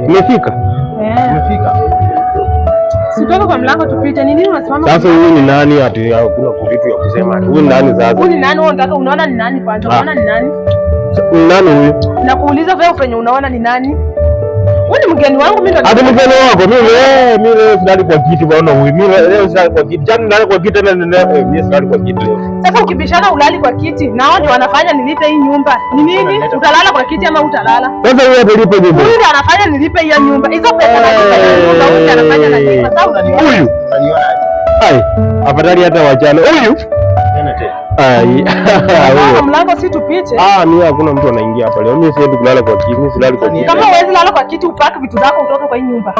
Umefika? Umefika. Sitoka kwa mlango tupite. Ni nini unasimama? Sasa huyu ni nani ati hakuna vitu ya kusema? Huyu ni nani sasa? Huyu ni nani wewe unataka unaona ni nani kwanza? Unaona ni nani? Ni nani huyu? Nakuuliza wewe ufanye unaona ni nani? Wewe ni mgeni wangu mimi ndo. Hadi mgeni wako mimi leo sidali kwa kiti bwana huyu. Mimi leo sidali kwa kiti. Jana ndani kwa kiti tena mimi sidali kwa kiti leo. Sasa ukibishana ulali kwa kiti na wao ndio wanafanya nilipe hii nyumba. Ni nini? Utalala kwa kiti ama utalala? Sasa wewe utalipa nyumba. Huyu ndio anafanya nilipe hii nyumba. Hizo pesa na nyumba huyu ndio anafanya na nyumba. Sasa unaniona. Huyu. Ai, afadhali hata wachana. Huyu. Ai. Mlango si tupite. Mimi hakuna mtu anaingia hapa leo. Mimi siwezi kulala kwa kiti, mimi silali kwa kiti. Kama huwezi lala kwa kiti, upaki vitu zako utoke kwa hii nyumba.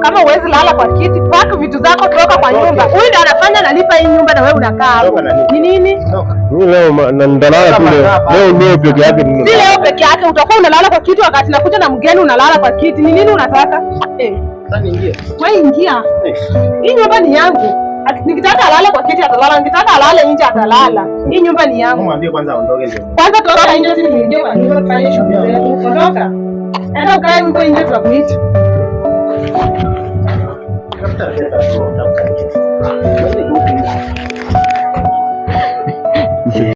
Kama huwezi lala kwa kiti, paki vitu zako toka kwa nyumba. Huyu ndiye anafanya nalipa hii nyumba na wewe unakaa hapo. Ni nini? Mimi leo ndalala tu leo peke yake. Si leo peke yake, utakuwa unalala kwa kiti wakati nakuja na mgeni unalala kwa kiti. Ni nini unataka? Sasa ingia. Wewe ingia. Hii nyumba ni yangu. Nikitaka alale kwa kiti atalala, nikitaka alale nje atalala. Hii nyumba ni yangu. Mwambie kwanza aondoke nje. Kwanza toka nje, si niingie kwa nyumba kufanya shughuli zetu. Ondoka. Enda ukae huko nje tunakuita. Tafuta